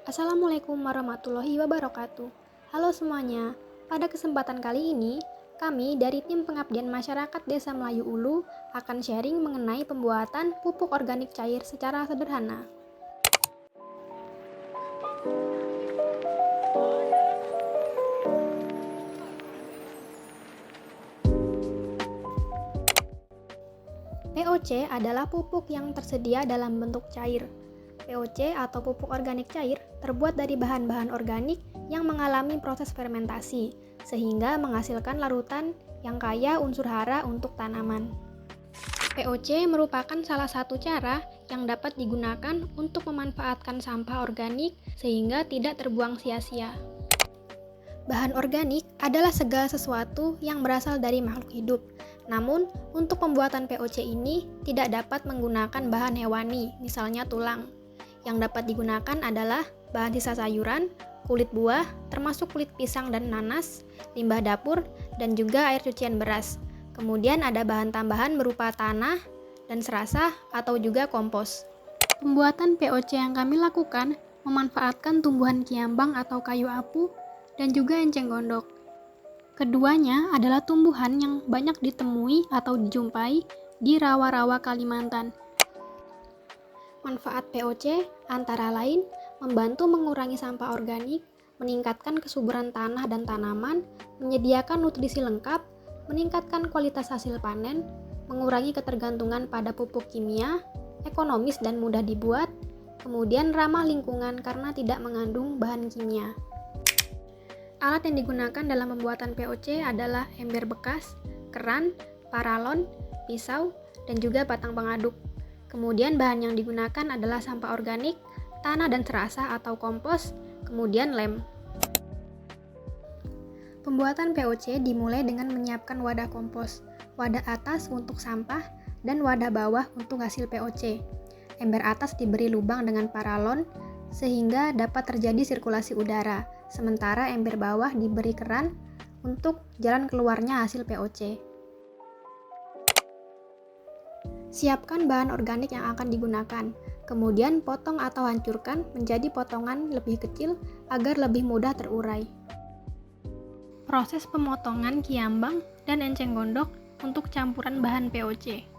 Assalamualaikum warahmatullahi wabarakatuh. Halo semuanya, pada kesempatan kali ini, kami dari tim pengabdian masyarakat Desa Melayu Ulu akan sharing mengenai pembuatan pupuk organik cair secara sederhana. POC adalah pupuk yang tersedia dalam bentuk cair. POC atau pupuk organik cair terbuat dari bahan-bahan organik yang mengalami proses fermentasi, sehingga menghasilkan larutan yang kaya unsur hara untuk tanaman. POC merupakan salah satu cara yang dapat digunakan untuk memanfaatkan sampah organik sehingga tidak terbuang sia-sia. Bahan organik adalah segala sesuatu yang berasal dari makhluk hidup. Namun, untuk pembuatan POC ini tidak dapat menggunakan bahan hewani, misalnya tulang. Yang dapat digunakan adalah bahan sisa sayuran, kulit buah, termasuk kulit pisang dan nanas, limbah dapur, dan juga air cucian beras. Kemudian ada bahan tambahan berupa tanah dan serasa atau juga kompos. Pembuatan POC yang kami lakukan memanfaatkan tumbuhan kiambang atau kayu apu dan juga enceng gondok. Keduanya adalah tumbuhan yang banyak ditemui atau dijumpai di rawa-rawa Kalimantan. Manfaat POC antara lain membantu mengurangi sampah organik, meningkatkan kesuburan tanah dan tanaman, menyediakan nutrisi lengkap, meningkatkan kualitas hasil panen, mengurangi ketergantungan pada pupuk kimia, ekonomis dan mudah dibuat, kemudian ramah lingkungan karena tidak mengandung bahan kimia. Alat yang digunakan dalam pembuatan POC adalah ember bekas, keran, paralon, pisau, dan juga batang pengaduk. Kemudian bahan yang digunakan adalah sampah organik, tanah dan serasa atau kompos, kemudian lem. Pembuatan POC dimulai dengan menyiapkan wadah kompos, wadah atas untuk sampah, dan wadah bawah untuk hasil POC. Ember atas diberi lubang dengan paralon sehingga dapat terjadi sirkulasi udara, sementara ember bawah diberi keran untuk jalan keluarnya hasil POC. Siapkan bahan organik yang akan digunakan, kemudian potong atau hancurkan menjadi potongan lebih kecil agar lebih mudah terurai. Proses pemotongan kiambang dan enceng gondok untuk campuran bahan POC.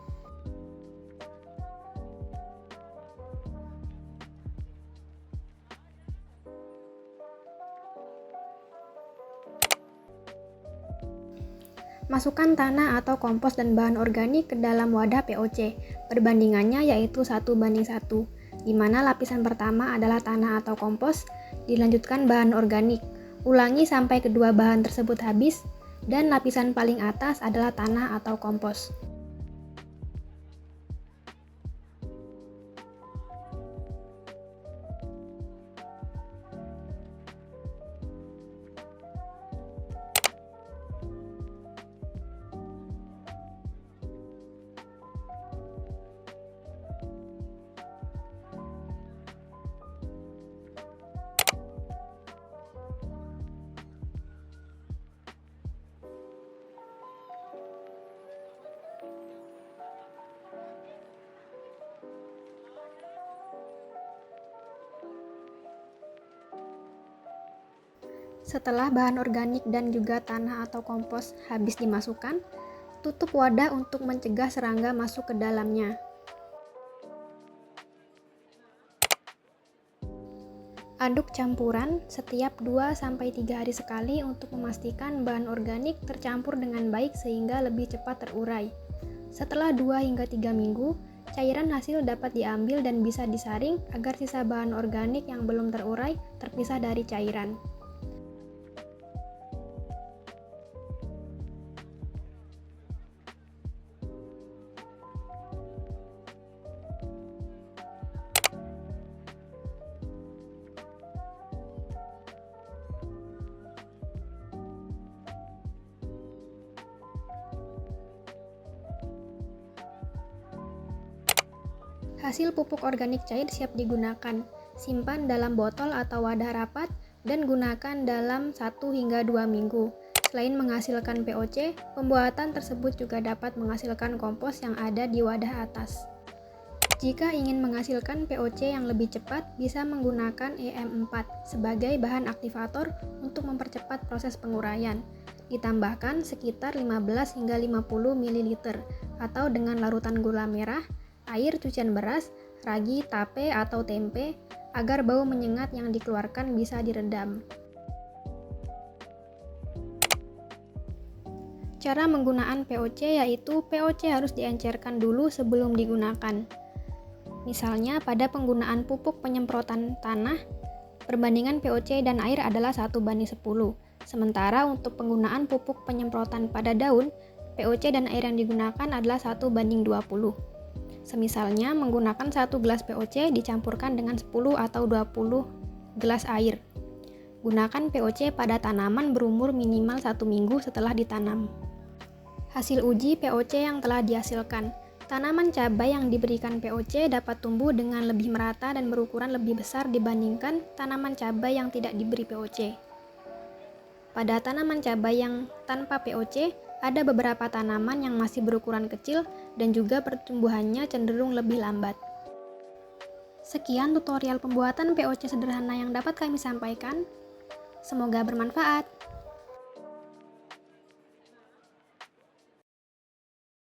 Masukkan tanah atau kompos dan bahan organik ke dalam wadah POC. Perbandingannya yaitu 1:1, di mana lapisan pertama adalah tanah atau kompos, dilanjutkan bahan organik. Ulangi sampai kedua bahan tersebut habis, dan lapisan paling atas adalah tanah atau kompos. Setelah bahan organik dan juga tanah atau kompos habis dimasukkan, tutup wadah untuk mencegah serangga masuk ke dalamnya. Aduk campuran setiap 2-3 hari sekali untuk memastikan bahan organik tercampur dengan baik sehingga lebih cepat terurai. Setelah 2-3 minggu, cairan hasil dapat diambil dan bisa disaring agar sisa bahan organik yang belum terurai terpisah dari cairan. Hasil pupuk organik cair siap digunakan. Simpan dalam botol atau wadah rapat dan gunakan dalam 1-2 minggu. Selain menghasilkan POC, pembuatan tersebut juga dapat menghasilkan kompos yang ada di wadah atas. Jika ingin menghasilkan POC yang lebih cepat, bisa menggunakan EM4 sebagai bahan aktivator untuk mempercepat proses penguraian. Ditambahkan sekitar 15 hingga 50 ml atau dengan larutan gula merah, air cucian beras, ragi, tape atau tempe agar bau menyengat yang dikeluarkan bisa diredam. Cara penggunaan POC yaitu POC harus diencerkan dulu sebelum digunakan. Misalnya pada penggunaan pupuk penyemprotan tanah, perbandingan POC dan air adalah 1:10. Sementara untuk penggunaan pupuk penyemprotan pada daun, POC dan air yang digunakan adalah 1:20. Semisalnya menggunakan 1 gelas POC dicampurkan dengan 10 atau 20 gelas air. Gunakan POC pada tanaman berumur minimal 1 minggu setelah ditanam. Hasil uji POC yang telah dihasilkan. Tanaman cabai yang diberikan POC dapat tumbuh dengan lebih merata dan berukuran lebih besar dibandingkan tanaman cabai yang tidak diberi POC. Pada tanaman cabai yang tanpa POC, ada beberapa tanaman yang masih berukuran kecil dan juga pertumbuhannya cenderung lebih lambat. Sekian tutorial pembuatan POC sederhana yang dapat kami sampaikan. Semoga bermanfaat.